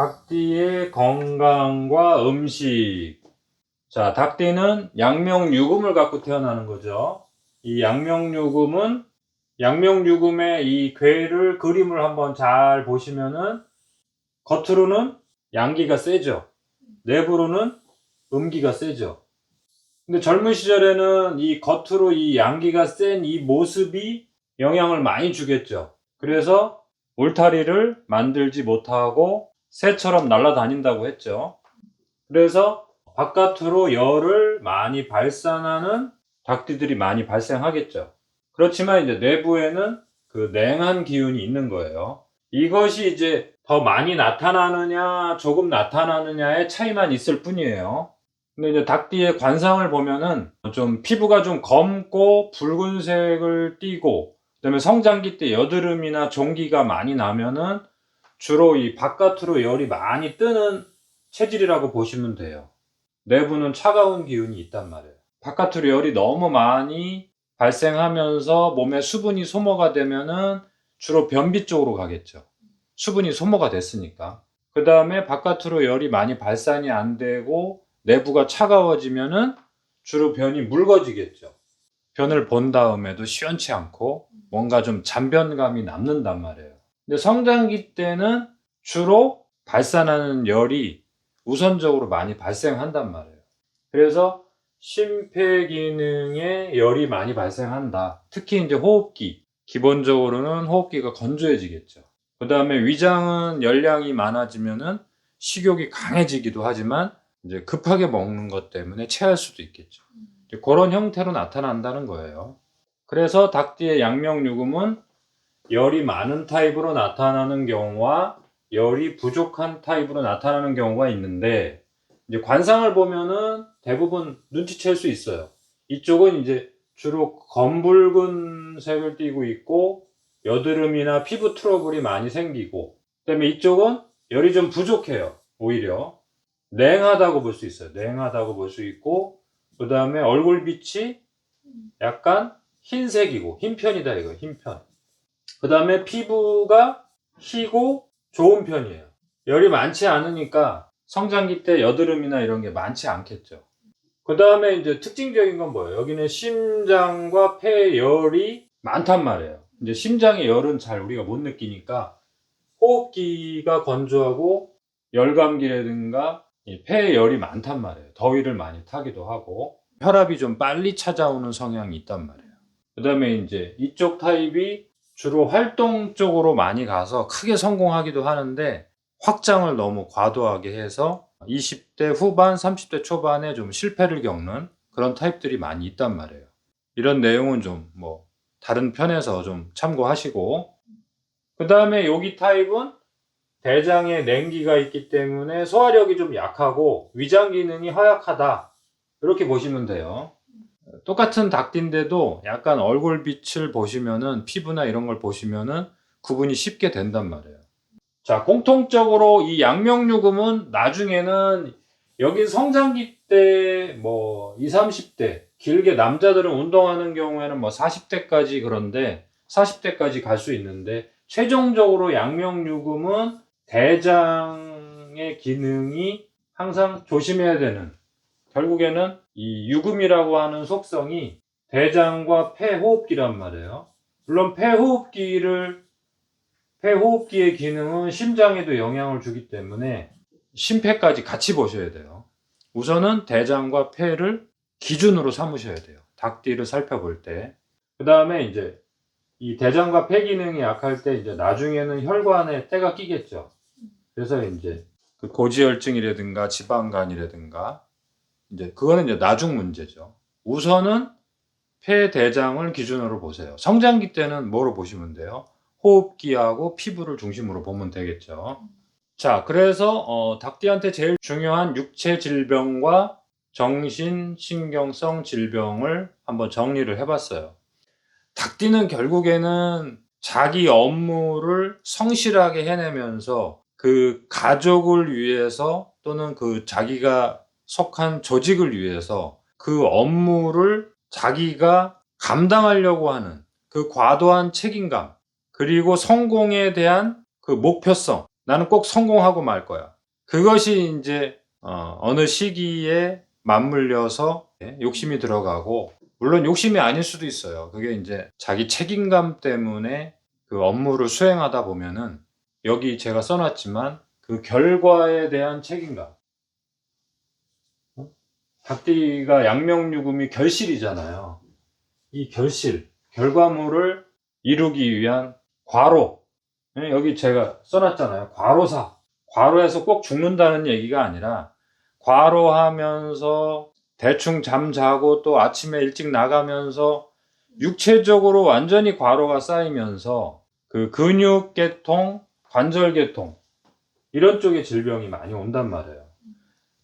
닭띠의 건강과 음식. 자, 닭띠는 양명유금을 갖고 태어나는 거죠. 이 양명유금의 이 괴를 그림을 한번 잘 보시면은 겉으로는 양기가 세죠. 내부로는 음기가 세죠. 근데 젊은 시절에는 이 겉으로 이 양기가 센 이 모습이 영향을 많이 주겠죠. 그래서 울타리를 만들지 못하고 새처럼 날아다닌다고 했죠. 그래서 바깥으로 열을 많이 발산하는 닭띠들이 많이 발생하겠죠. 그렇지만 이제 내부에는 그 냉한 기운이 있는 거예요. 이것이 이제 더 많이 나타나느냐 조금 나타나느냐의 차이만 있을 뿐이에요. 근데 이제 닭띠의 관상을 보면은 좀 피부가 좀 검고 붉은색을 띠고, 그다음에 성장기 때 여드름이나 종기가 많이 나면은 주로 이 바깥으로 열이 많이 뜨는 체질이라고 보시면 돼요. 내부는 차가운 기운이 있단 말이에요. 바깥으로 열이 너무 많이 발생하면서 몸에 수분이 소모가 되면은 주로 변비 쪽으로 가겠죠. 수분이 소모가 됐으니까. 그 다음에 바깥으로 열이 많이 발산이 안 되고 내부가 차가워지면은 주로 변이 묽어지겠죠. 변을 본 다음에도 시원치 않고 뭔가 좀 잔변감이 남는단 말이에요. 근데 성장기 때는 주로 발산하는 열이 우선적으로 많이 발생한단 말이에요. 그래서 심폐기능에 열이 많이 발생한다. 특히 이제 호흡기. 기본적으로는 호흡기가 건조해지겠죠. 그 다음에 위장은 열량이 많아지면은 식욕이 강해지기도 하지만 이제 급하게 먹는 것 때문에 체할 수도 있겠죠. 그런 형태로 나타난다는 거예요. 그래서 닭띠의 양명유금은 열이 많은 타입으로 나타나는 경우와 열이 부족한 타입으로 나타나는 경우가 있는데, 이제 관상을 보면은 대부분 눈치챌 수 있어요. 이쪽은 이제 주로 검붉은 색을 띠고 있고 여드름이나 피부 트러블이 많이 생기고, 그다음에 이쪽은 열이 좀 부족해요. 오히려 냉하다고 볼 수 있어요. 냉하다고 볼 수 있고, 그 다음에 얼굴빛이 약간 흰색이고 흰편이다 이거, 흰편. 그 다음에 피부가 희고 좋은 편이에요. 열이 많지 않으니까 성장기 때 여드름이나 이런 게 많지 않겠죠. 그 다음에 이제 특징적인 건 뭐예요? 여기는 심장과 폐에 열이 많단 말이에요. 이제 심장의 열은 잘 우리가 못 느끼니까 호흡기가 건조하고 열감기라든가 폐에 열이 많단 말이에요. 더위를 많이 타기도 하고 혈압이 좀 빨리 찾아오는 성향이 있단 말이에요. 그 다음에 이제 이쪽 타입이 주로 활동 쪽으로 많이 가서 크게 성공하기도 하는데 확장을 너무 과도하게 해서 20대 후반, 30대 초반에 좀 실패를 겪는 그런 타입들이 많이 있단 말이에요. 이런 내용은 좀 뭐 다른 편에서 좀 참고하시고, 그 다음에 여기 타입은 대장에 냉기가 있기 때문에 소화력이 좀 약하고 위장 기능이 허약하다, 이렇게 보시면 돼요. 똑같은 닭띠인데도 약간 얼굴빛을 보시면은 피부나 이런 걸 보시면은 구분이 쉽게 된단 말이에요. 자, 공통적으로 이 양명유금은 나중에는 여기 성장기 때 뭐 20, 30대, 길게 남자들은 운동하는 경우에는 뭐 40대까지, 그런데 40대까지 갈 수 있는데 최종적으로 양명유금은 대장의 기능이 항상 조심해야 되는, 결국에는 이 유금이라고 하는 속성이 대장과 폐호흡기란 말이에요. 물론 폐호흡기의 기능은 심장에도 영향을 주기 때문에 심폐까지 같이 보셔야 돼요. 우선은 대장과 폐를 기준으로 삼으셔야 돼요. 닭띠를 살펴볼 때. 그 다음에 이제 이 대장과 폐 기능이 약할 때 이제 나중에는 혈관에 때가 끼겠죠. 그래서 이제 그 고지혈증이라든가 지방간이라든가 이제 그거는 이제 나중 문제죠. 우선은 폐, 대장을 기준으로 보세요. 성장기 때는 뭐로 보시면 돼요? 호흡기하고 피부를 중심으로 보면 되겠죠. 자, 그래서 닭띠한테 제일 중요한 육체 질병과 정신, 신경성 질병을 한번 정리를 해봤어요. 닭띠는 결국에는 자기 업무를 성실하게 해내면서 그 가족을 위해서 또는 그 자기가 속한 조직을 위해서 그 업무를 자기가 감당하려고 하는 그 과도한 책임감, 그리고 성공에 대한 그 목표성, 나는 꼭 성공하고 말 거야. 그것이 이제 어느 시기에 맞물려서 욕심이 들어가고, 물론 욕심이 아닐 수도 있어요. 그게 이제 자기 책임감 때문에 그 업무를 수행하다 보면은, 여기 제가 써놨지만 그 결과에 대한 책임감. 닭띠가 양명유금이 결실이잖아요. 이 결과물을 이루기 위한 과로. 여기 제가 써놨잖아요. 과로사. 과로해서 꼭 죽는다는 얘기가 아니라, 과로하면서 대충 잠자고 또 아침에 일찍 나가면서 육체적으로 완전히 과로가 쌓이면서 그 근육계통, 관절계통, 이런 쪽의 질병이 많이 온단 말이에요.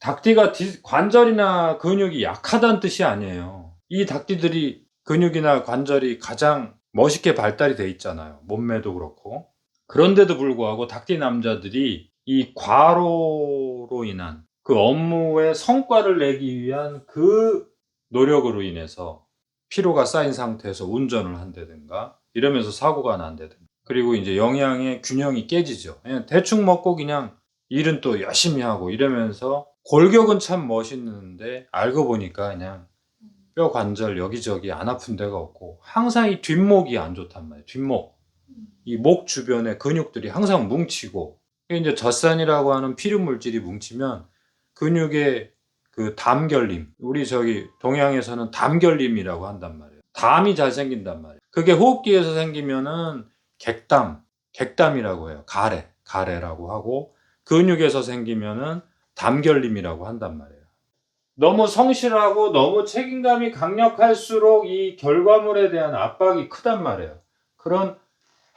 닭띠가 관절이나 근육이 약하다는 뜻이 아니에요. 이 닭띠들이 근육이나 관절이 가장 멋있게 발달이 돼 있잖아요. 몸매도 그렇고. 그런데도 불구하고 닭띠 남자들이 이 과로로 인한 그 업무의 성과를 내기 위한 그 노력으로 인해서 피로가 쌓인 상태에서 운전을 한다든가 이러면서 사고가 난다든가, 그리고 이제 영양의 균형이 깨지죠. 그냥 대충 먹고 그냥 일은 또 열심히 하고 이러면서, 골격은 참 멋있는데 알고 보니까 그냥 뼈 관절 여기저기 안 아픈 데가 없고, 항상 이 뒷목이 안 좋단 말이에요. 뒷목. 이 목 주변에 근육들이 항상 뭉치고, 이게 이제 젖산이라고 하는 피류 물질이 뭉치면 근육의 그 담결림, 우리 저기 동양에서는 담결림이라고 한단 말이에요. 담이 잘 생긴단 말이에요. 그게 호흡기에서 생기면은 객담이라고 해요. 가래라고 하고, 근육에서 생기면은 담결림이라고 한단 말이에요. 너무 성실하고 너무 책임감이 강력할수록 이 결과물에 대한 압박이 크단 말이에요. 그런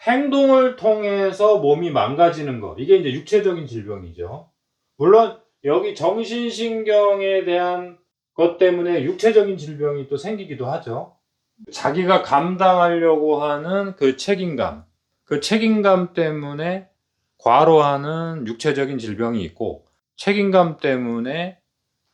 행동을 통해서 몸이 망가지는 거, 이게 이제 육체적인 질병이죠. 물론 여기 정신신경에 대한 것 때문에 육체적인 질병이 또 생기기도 하죠. 자기가 감당하려고 하는 그 책임감 때문에 과로하는 육체적인 질병이 있고, 책임감 때문에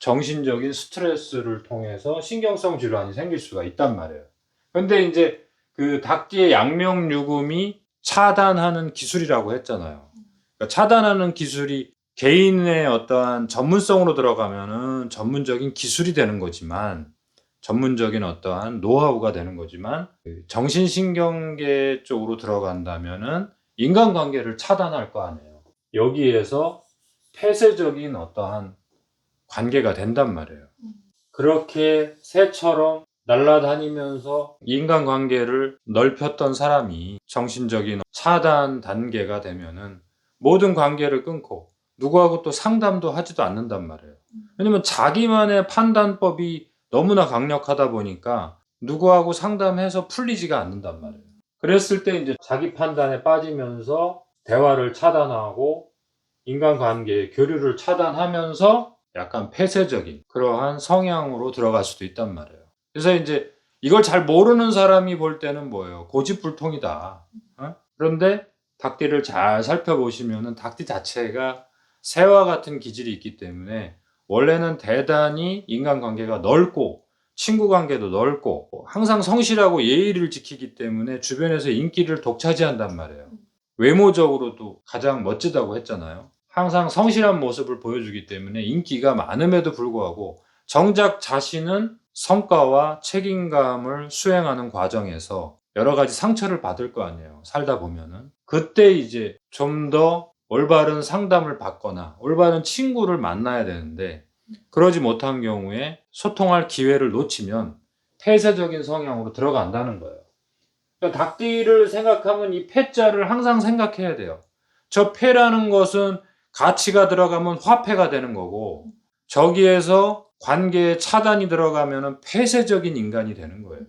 정신적인 스트레스를 통해서 신경성 질환이 생길 수가 있단 말이에요. 근데 이제 그 닭띠의 양명유금이 차단하는 기술이라고 했잖아요. 그러니까 차단하는 기술이 개인의 어떠한 전문성으로 들어가면은 전문적인 기술이 되는 거지만, 전문적인 어떠한 노하우가 되는 거지만, 정신신경계 쪽으로 들어간다면은 인간관계를 차단할 거 아니에요. 여기에서 폐쇄적인 어떠한 관계가 된단 말이에요. 그렇게 새처럼 날아다니면서 인간관계를 넓혔던 사람이 정신적인 차단 단계가 되면은 모든 관계를 끊고 누구하고 또 상담도 하지도 않는단 말이에요. 왜냐면 자기만의 판단법이 너무나 강력하다 보니까 누구하고 상담해서 풀리지가 않는단 말이에요. 그랬을 때 이제 자기 판단에 빠지면서 대화를 차단하고 인간관계의 교류를 차단하면서 약간 폐쇄적인 그러한 성향으로 들어갈 수도 있단 말이에요. 그래서 이제 이걸 잘 모르는 사람이 볼 때는 뭐예요? 고집불통이다. 그런데 닭띠를 잘 살펴보시면은 닭띠 자체가 새와 같은 기질이 있기 때문에 원래는 대단히 인간관계가 넓고 친구 관계도 넓고 항상 성실하고 예의를 지키기 때문에 주변에서 인기를 독차지한단 말이에요. 외모적으로도 가장 멋지다고 했잖아요. 항상 성실한 모습을 보여주기 때문에 인기가 많음에도 불구하고 정작 자신은 성과와 책임감을 수행하는 과정에서 여러 가지 상처를 받을 거 아니에요. 살다 보면은. 그때 이제 좀 더 올바른 상담을 받거나 올바른 친구를 만나야 되는데, 그러지 못한 경우에 소통할 기회를 놓치면 폐쇄적인 성향으로 들어간다는 거예요. 그러니까 닭띠를 생각하면 이 폐자를 항상 생각해야 돼요. 저 폐라는 것은 가치가 들어가면 화폐가 되는 거고, 저기에서 관계에 차단이 들어가면 폐쇄적인 인간이 되는 거예요.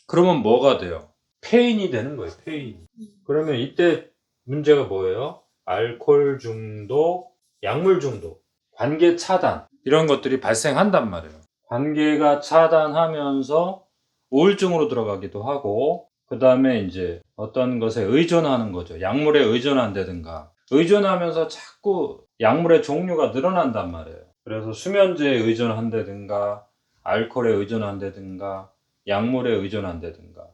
그러면 뭐가 돼요? 폐인이 되는 거예요. 폐인. 그러면 이때 문제가 뭐예요? 알코올 중독, 약물 중독, 관계 차단, 이런 것들이 발생한단 말이에요. 관계가 차단하면서 우울증으로 들어가기도 하고, 그 다음에 이제 어떤 것에 의존하는 거죠. 약물에 의존한다든가, 의존하면서 자꾸 약물의 종류가 늘어난단 말이에요. 그래서 수면제에 의존한다든가, 알코올에 의존한다든가, 약물에 의존한다든가,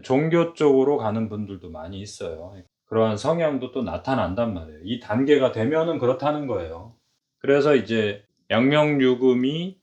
종교 쪽으로 가는 분들도 많이 있어요. 그러한 성향도 또 나타난단 말이에요. 이 단계가 되면은 그렇다는 거예요. 그래서 이제 양명유금이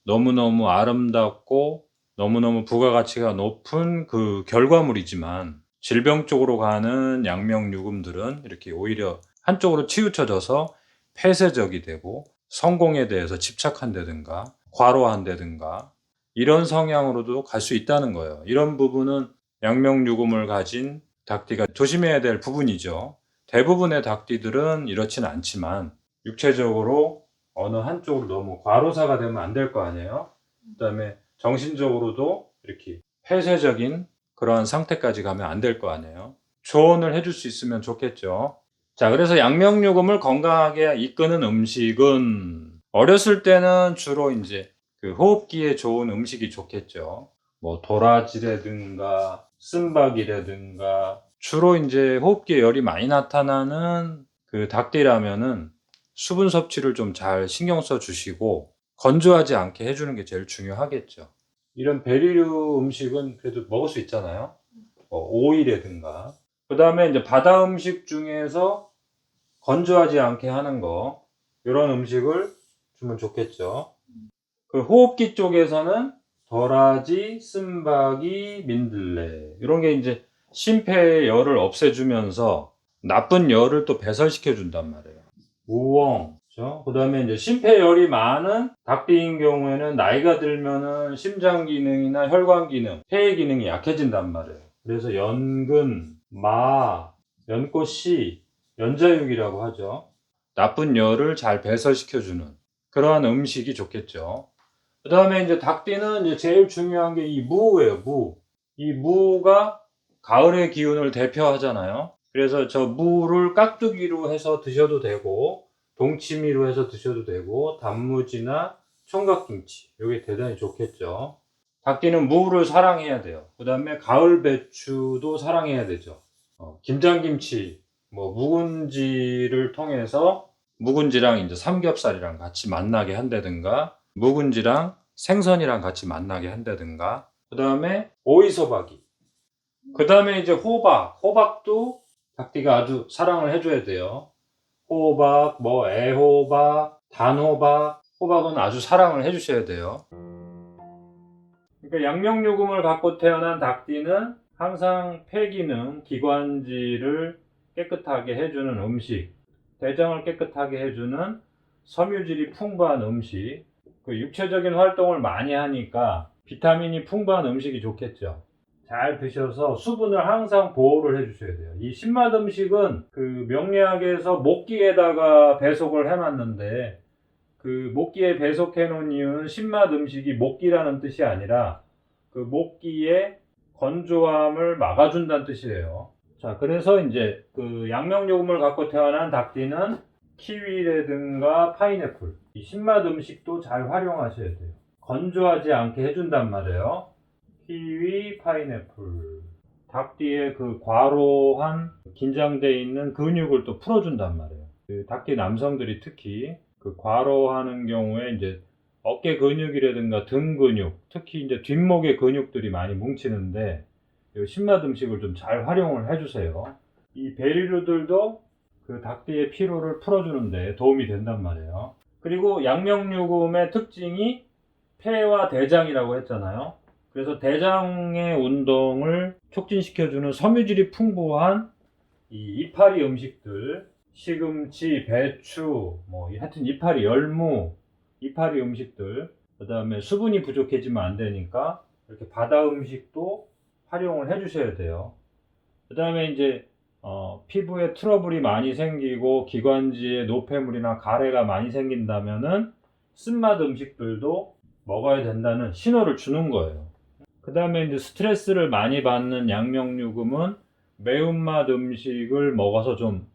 너무너무 아름답고 너무너무 부가가치가 높은 그 결과물이지만 질병 쪽으로 가는 양명유금들은 이렇게 오히려 한쪽으로 치우쳐져서 폐쇄적이 되고 성공에 대해서 집착한다든가 과로한다든가 이런 성향으로도 갈 수 있다는 거예요. 이런 부분은 양명유금을 가진 닭띠가 조심해야 될 부분이죠. 대부분의 닭띠들은 이렇지는 않지만 육체적으로 어느 한쪽으로 너무 과로사가 되면 안 될 거 아니에요. 그 다음에 정신적으로도 이렇게 폐쇄적인 그러한 상태까지 가면 안 될 거 아니에요. 조언을 해줄 수 있으면 좋겠죠. 자, 그래서 양명유금을 건강하게 이끄는 음식은 어렸을 때는 주로 이제 그 호흡기에 좋은 음식이 좋겠죠. 뭐 도라지라든가 쓴박이라든가 주로 이제 호흡기에 열이 많이 나타나는 그 닭띠라면은 수분 섭취를 좀 잘 신경 써 주시고 건조하지 않게 해주는 게 제일 중요하겠죠. 이런 베리류 음식은 그래도 먹을 수 있잖아요. 오이라든가. 그 다음에 이제 바다 음식 중에서 건조하지 않게 하는 거, 이런 음식을 주면 좋겠죠. 그 호흡기 쪽에서는 도라지, 쓴박이, 민들레 이런 게 이제 심폐의 열을 없애주면서 나쁜 열을 또 배설시켜 준단 말이에요. 우엉, 그렇죠? 그 다음에 이제 심폐열이 많은 닭띠인 경우에는 나이가 들면은 심장 기능이나 혈관 기능, 폐의 기능이 약해진단 말이에요. 그래서 연근, 마, 연꽃씨, 연자육이라고 하죠. 나쁜 열을 잘 배설시켜주는 그러한 음식이 좋겠죠. 그 다음에 이제 닭띠는 이제 제일 중요한 게 이 무예요, 무. 이 무가 가을의 기운을 대표하잖아요. 그래서 저 무를 깍두기로 해서 드셔도 되고, 동치미로 해서 드셔도 되고, 단무지나 총각김치. 이게 대단히 좋겠죠. 닭띠는 무를 사랑해야 돼요. 그 다음에 가을 배추도 사랑해야 되죠. 김장김치, 뭐, 묵은지를 통해서 묵은지랑 이제 삼겹살이랑 같이 만나게 한다든가, 묵은지랑 생선이랑 같이 만나게 한다든가, 그 다음에 오이소박이, 그 다음에 이제 호박도 닭띠가 아주 사랑을 해줘야 돼요. 호박, 뭐 애호박, 단호박, 호박은 아주 사랑을 해주셔야 돼요. 그러니까 양명유금을 갖고 태어난 닭띠는 항상 폐기능, 기관지를 깨끗하게 해주는 음식, 대장을 깨끗하게 해주는 섬유질이 풍부한 음식, 그 육체적인 활동을 많이 하니까 비타민이 풍부한 음식이 좋겠죠. 잘 드셔서 수분을 항상 보호를 해주셔야 돼요. 이 신맛 음식은 그 명리학에서 목기에다가 배속을 해놨는데 그 목기에 배속해 놓은 이유는 신맛 음식이 목기라는 뜻이 아니라 그 목기의 건조함을 막아준다는 뜻이에요. 자, 그래서 이제 그 양명요금을 갖고 태어난 닭띠는 키위라든가 파인애플, 이 신맛 음식도 잘 활용하셔야 돼요. 건조하지 않게 해준단 말이에요. 키위, 파인애플. 닭띠의 그 과로한 긴장돼 있는 근육을 또 풀어준단 말이에요. 그 닭띠 남성들이 특히 그 과로하는 경우에 이제 어깨 근육이라든가 등 근육, 특히 이제 뒷목의 근육들이 많이 뭉치는데 이 신맛 음식을 좀 잘 활용을 해주세요. 이 베리류들도 그 닭띠의 피로를 풀어주는데 도움이 된단 말이에요. 그리고 양명유금의 특징이 폐와 대장이라고 했잖아요. 그래서 대장의 운동을 촉진시켜주는 섬유질이 풍부한 이 이파리 음식들, 시금치, 배추, 뭐 하여튼 이파리, 열무, 이파리 음식들, 그 다음에 수분이 부족해지면 안 되니까 이렇게 바다 음식도 활용을 해주셔야 돼요. 그 다음에 이제 피부에 트러블이 많이 생기고 기관지에 노폐물이나 가래가 많이 생긴다면은 쓴맛 음식들도 먹어야 된다는 신호를 주는 거예요. 그 다음에 이제 스트레스를 많이 받는 양명유금은 매운맛 음식을 먹어서 좀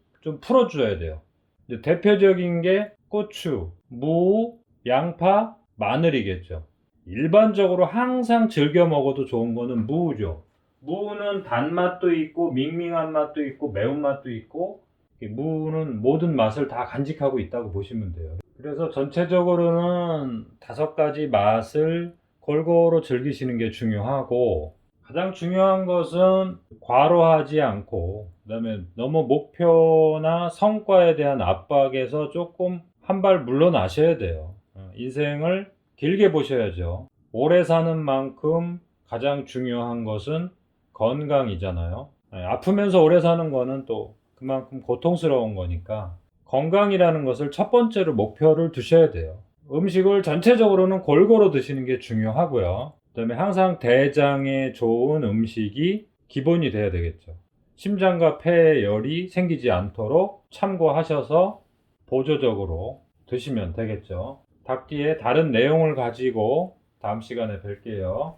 풀어줘야 돼요. 이제 대표적인 게 고추, 무, 양파, 마늘이겠죠. 일반적으로 항상 즐겨 먹어도 좋은 거는 무죠. 무는 단맛도 있고 밍밍한 맛도 있고 매운맛도 있고 무는 모든 맛을 다 간직하고 있다고 보시면 돼요. 그래서 전체적으로는 5가지 맛을 골고루 즐기시는 게 중요하고 가장 중요한 것은 과로하지 않고, 그다음에 너무 목표나 성과에 대한 압박에서 조금 한 발 물러나셔야 돼요. 인생을 길게 보셔야죠. 오래 사는 만큼 가장 중요한 것은 건강이잖아요. 아프면서 오래 사는 거는 또 그만큼 고통스러운 거니까 건강이라는 것을 첫 번째로 목표를 두셔야 돼요. 음식을 전체적으로는 골고루 드시는 게 중요하고요. 그다음에 항상 대장에 좋은 음식이 기본이 돼야 되겠죠. 심장과 폐에 열이 생기지 않도록 참고하셔서 보조적으로 드시면 되겠죠. 닭띠의 다른 내용을 가지고 다음 시간에 뵐게요.